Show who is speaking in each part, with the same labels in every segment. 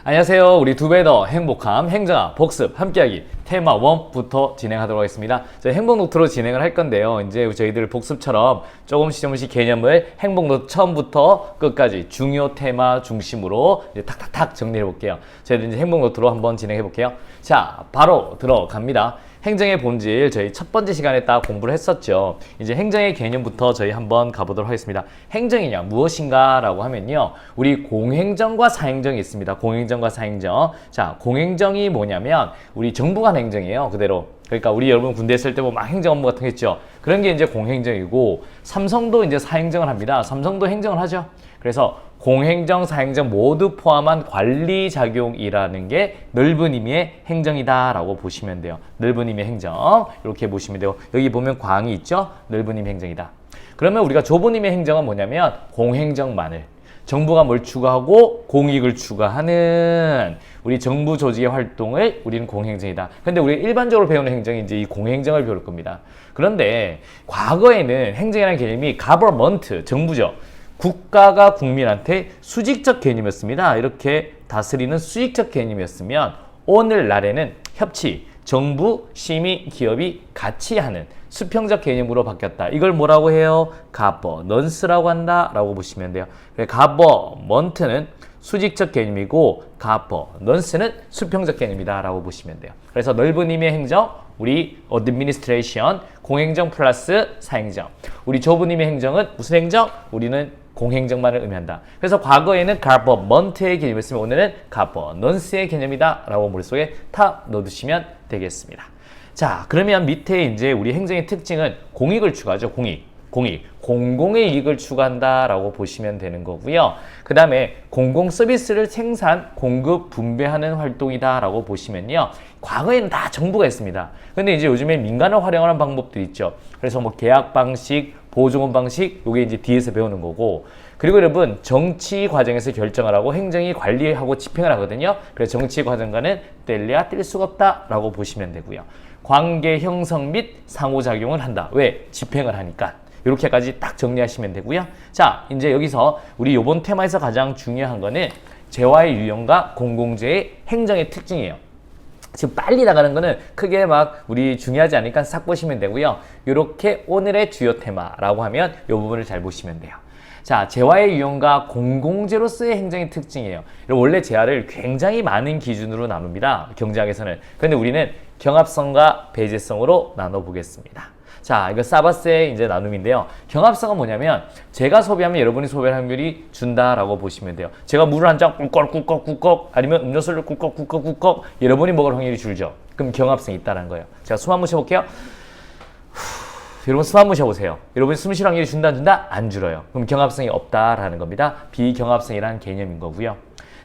Speaker 1: 안녕하세요. 우리 두 배 더 행복함 행정학 복습 함께하기 테마 1부터 진행하도록 하겠습니다. 저희 행복노트로 진행을 할 건데요. 이제 저희들 복습처럼 조금씩 개념을 행복노트 처음부터 끝까지 중요 테마 중심으로 이제 탁탁탁 정리해 볼게요. 저희들 이제 행복노트로 한번 진행해 볼게요. 자, 바로 들어갑니다. 행정의 본질 저희 첫 번째 시간에 딱 공부를 했었죠. 이제 행정의 개념부터 저희 한번 가보도록 하겠습니다. 행정이냐 무엇인가 라고 하면요, 우리 공행정과 사행정이 있습니다. 공행정과 사행정. 자, 공행정이 뭐냐면 우리 정부 간 행정이에요. 그대로. 그러니까 우리 여러분 군대 있을 때 뭐 막 행정 업무 같은 거 있죠. 그런 게 이제 공행정이고, 삼성도 이제 사행정을 합니다. 삼성도 행정을 하죠. 그래서 공행정, 사행정 모두 포함한 관리작용이라는 게 넓은 의미의 행정이다라고 보시면 돼요. 넓은 의미의 행정 이렇게 보시면 돼요. 여기 보면 광이 있죠? 넓은 의미의 행정이다. 그러면 우리가 좁은 의미의 행정은 뭐냐면 공행정만을, 정부가 뭘 추구하고 공익을 추구하는 우리 정부 조직의 활동을 우리는 공행정이다. 근데 우리가 일반적으로 배우는 행정이 이제 이 공행정을 배울 겁니다. 그런데 과거에는 행정이라는 개념이 government, 정부죠. 국가가 국민한테 수직적 개념이었습니다. 이렇게 다스리는 수직적 개념이었으면 오늘날에는 협치, 정부, 시민, 기업이 같이 하는 수평적 개념으로 바뀌었다. 이걸 뭐라고 해요? 가버넌스라고 한다라고 보시면 돼요. 가버먼트는 수직적 개념이고 가버넌스는 수평적 개념이다라고 보시면 돼요. 그래서 넓은 의미의 행정, 우리 어드미니스트레이션, 공행정 플러스 사행정. 우리 좁은 의미의 행정은 무슨 행정? 우리는 공행정만을 의미한다. 그래서 과거에는 가버먼트의 개념이었으면 오늘은 가버넌스의 개념이다 라고 머릿속에 다 넣어두시면 되겠습니다. 자, 그러면 밑에 이제 우리 행정의 특징은 공익을 추구하죠. 공공의 이익을 추구한다 라고 보시면 되는 거고요. 그 다음에 공공 서비스를 생산, 공급, 분배하는 활동이다 라고 보시면요, 과거에는 다 정부가 했습니다. 근데 이제 요즘에 민간을 활용하는 방법들이 있죠. 그래서 뭐 계약 방식, 보조금 방식, 요게 이제 뒤에서 배우는 거고, 그리고 여러분 정치 과정에서 결정을 하고 행정이 관리하고 집행을 하거든요. 그래서 정치 과정과는 뗄래야 뗄 수가 없다 라고 보시면 되고요. 관계 형성 및 상호작용을 한다. 왜? 집행을 하니까. 이렇게까지 딱 정리하시면 되고요. 자, 이제 여기서 우리 요번 테마에서 가장 중요한 거는 재화의 유형과 공공재의 행정의 특징이에요. 지금 빨리 나가는 거는 크게 막 우리 중요하지 않으니까 싹 보시면 되고요. 이렇게 오늘의 주요 테마라고 하면 이 부분을 잘 보시면 돼요. 자, 재화의 유형과 공공재로서의 행정의 특징이에요. 원래 재화를 굉장히 많은 기준으로 나눕니다. 경제학에서는. 그런데 우리는 경합성과 배제성으로 나눠보겠습니다. 자, 이거 사바스의 이제 나눔인데요. 경합성은 뭐냐면 제가 소비하면 여러분이 소비할 확률이 준다라고 보시면 돼요. 제가 물을 한 잔 꿀꺽꿀꺽꿀꺽 아니면 음료수를 꿀꺽꿀꺽꿀꺽 여러분이 먹을 확률이 줄죠. 그럼 경합성이 있다는 거예요. 제가 숨 한번 쉬어볼게요. 여러분 숨 한번 쉬어보세요. 여러분이 숨 쉴 확률이 준다 안 준다? 안 줄어요. 그럼 경합성이 없다라는 겁니다. 비경합성이라는 개념인 거고요.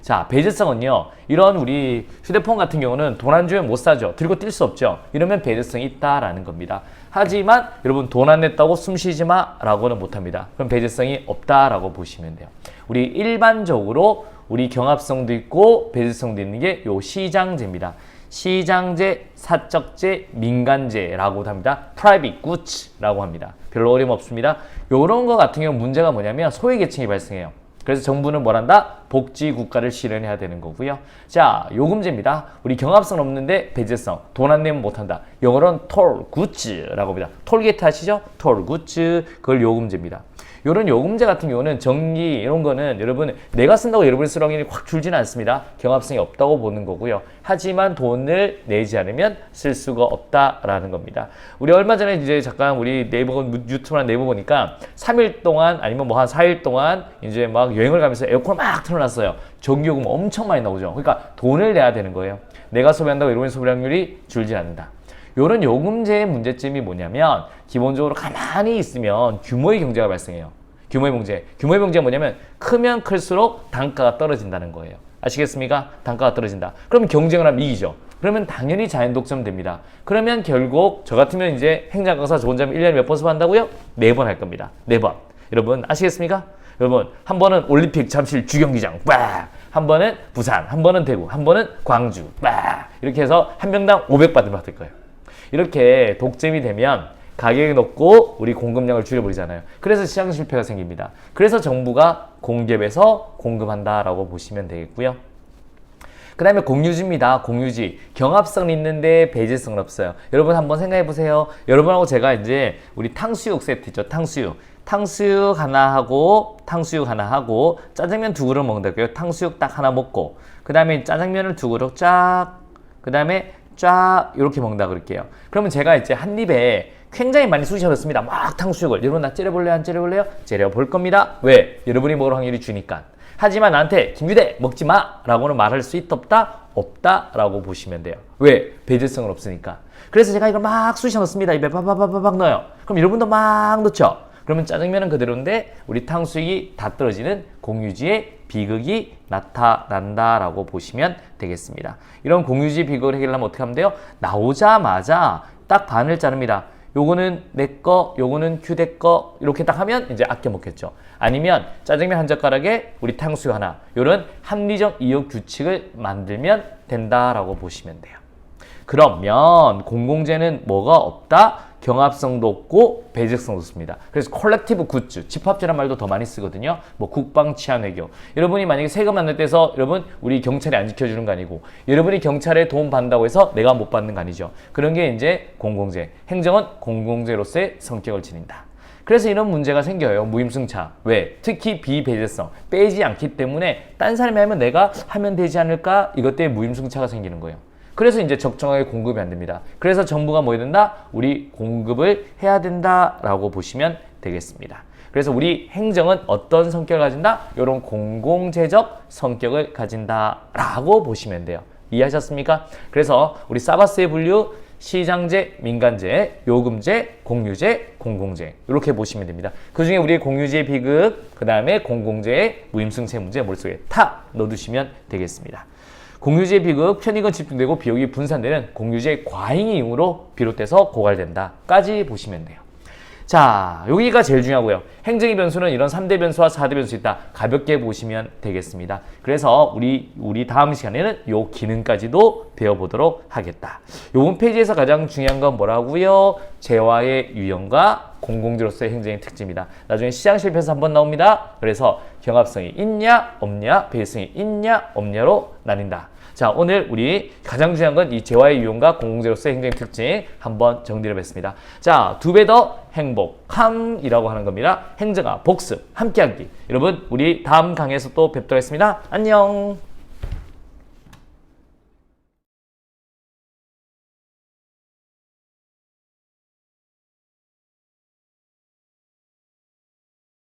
Speaker 1: 자, 배제성은요, 이런 우리 휴대폰 같은 경우는 돈 안 주면 못 사죠. 들고 뛸 수 없죠. 이러면 배제성이 있다라는 겁니다. 하지만 여러분 돈 안 냈다고 숨 쉬지 마 라고는 못합니다. 그럼 배제성이 없다라고 보시면 돼요. 우리 일반적으로 우리 경합성도 있고 배제성도 있는 게 요 시장제입니다. 시장제, 사적제, 민간제라고도 합니다. Private Goods라고 합니다. 별로 어려움 없습니다. 요런 거 같은 경우 문제가 뭐냐면 소외계층이 발생해요. 그래서 정부는 뭘 한다? 복지국가를 실현해야 되는 거고요. 자, 요금제입니다. 우리 경합성 없는데 배제성, 돈 안 내면 못한다. 영어로는 톨 굿즈라고 합니다. 톨게이트 하시죠? 톨 굿즈, 그걸 요금제입니다. 이런 요금제 같은 경우는 정기 이런 거는 여러분 내가 쓴다고 여러분이 쓸 확률이 확 줄지는 않습니다. 경합성이 없다고 보는 거고요. 하지만 돈을 내지 않으면 쓸 수가 없다라는 겁니다. 우리 얼마 전에 이제 잠깐 우리 네이버 유튜브나 네이버 보니까 3일 동안 아니면 뭐 한 4일 동안 이제 막 여행을 가면서 에어컨을 막 틀어놨어요. 전기요금 엄청 많이 나오죠. 그러니까 돈을 내야 되는 거예요. 내가 소비한다고 여러분이 소비 확률이 줄지 않는다. 요런 요금제의 문제점이 뭐냐면 기본적으로 가만히 있으면 규모의 경제가 발생해요. 규모의 문제. 규모의 문제가 뭐냐면 크면 클수록 단가가 떨어진다는 거예요. 아시겠습니까? 단가가 떨어진다. 그럼 경쟁을 하면 이기죠. 그러면 당연히 자연 독점 됩니다. 그러면 결국 저 같으면 이제 행정 강사 저 혼자면 1년에 몇 번 수업한다고요? 4번 할 겁니다. 4번. 여러분 아시겠습니까? 여러분 한 번은 올림픽 잠실 주경기장 빡! 한 번은 부산, 한 번은 대구, 한 번은 광주 빡! 이렇게 해서 한 명당 500받을 받을 거예요. 이렇게 독점이 되면 가격이 높고 우리 공급량을 줄여버리잖아요. 그래서 시장 실패가 생깁니다. 그래서 정부가 공ገብ해서 공급한다라고 보시면 되겠고요. 그 다음에 공유지입니다. 공유지. 경합성은 있는데 배제성은 없어요. 여러분 한번 생각해 보세요. 여러분하고 제가 이제 우리 탕수육 세트 있죠. 탕수육. 탕수육 하나 하고 짜장면 두 그릇 먹는다고요. 탕수육 딱 하나 먹고 그 다음에 짜장면을 두 그릇 쫙 그 다음에 쫙 이렇게 먹는다 그럴게요. 그러면 제가 이제 한 입에 굉장히 많이 쑤셔넣습니다. 막 탕수육을. 여러분 나 째려볼래요? 안 째려볼래요? 째려볼 겁니다. 왜? 여러분이 먹을 확률이 주니까. 하지만 나한테 김유대 먹지 마 라고는 말할 수 있다 없다? 없다 라고 보시면 돼요. 왜? 배제성은 없으니까. 그래서 제가 이걸 막 쑤셔넣습니다. 입에 바바바바박 넣어요. 그럼 여러분도 막 넣죠. 그러면 짜장면은 그대로인데 우리 탕수육이 다 떨어지는 공유지의 비극이 나타난다라고 보시면 되겠습니다. 이런 공유지 비극을 해결하려면 어떻게 하면 돼요? 나오자마자 딱 반을 자릅니다. 요거는 내 거, 요거는 휴대 거 이렇게 딱 하면 이제 아껴 먹겠죠. 아니면 짜장면 한 젓가락에 우리 탕수육 하나 이런 합리적 이웃 규칙을 만들면 된다라고 보시면 돼요. 그러면 공공재는 뭐가 없다? 경합성도 없고 배제성도 없습니다. 그래서 콜렉티브 굿즈, 집합제란 말도 더 많이 쓰거든요. 뭐 국방, 치안, 외교. 여러분이 만약에 세금 안 낼 때서 여러분 우리 경찰이 안 지켜주는 거 아니고 여러분이 경찰에 도움 받는다고 해서 내가 못 받는 거 아니죠. 그런 게 이제 공공재. 행정은 공공재로서의 성격을 지닌다. 그래서 이런 문제가 생겨요. 무임승차. 왜? 특히 비배제성. 빼지 않기 때문에 딴 사람이 하면 내가 하면 되지 않을까? 이것 때문에 무임승차가 생기는 거예요. 그래서 이제 적정하게 공급이 안 됩니다. 그래서 정부가 뭐 해야 된다? 우리 공급을 해야 된다라고 보시면 되겠습니다. 그래서 우리 행정은 어떤 성격을 가진다? 이런 공공재적 성격을 가진다라고 보시면 돼요. 이해하셨습니까? 그래서 우리 사바스의 분류 시장제, 민간제, 요금제, 공유제, 공공제 이렇게 보시면 됩니다. 그 중에 우리 공유제 비극, 그 다음에 공공제의 무임승차 문제 머릿속에 다 넣어두시면 되겠습니다. 공유제 비극, 편익은 집중되고 비용이 분산되는 공유제 과잉 이용으로 비롯돼서 고갈된다까지 보시면 돼요. 자, 여기가 제일 중요하고요. 행정의 변수는 이런 3대 변수와 4대 변수 있다. 가볍게 보시면 되겠습니다. 그래서 우리 다음 시간에는 요 기능까지도 배워보도록 하겠다. 요 홈페이지에서 가장 중요한 건 뭐라고요? 재화의 유형과 공공재로서의 행정의 특징입니다. 나중에 시장 실패에서 한번 나옵니다. 그래서 경합성이 있냐 없냐, 배제성이 있냐 없냐로 나뉜다. 자, 오늘 우리 가장 중요한 건 이 재화의 유형과 공공재로서의 행정의 특징 한번 정리를 했습니다. 자, 2배 더 행복함이라고 하는 겁니다. 행정아, 복습, 함께하기. 여러분, 우리 다음 강의에서 또 뵙도록 하겠습니다. 안녕.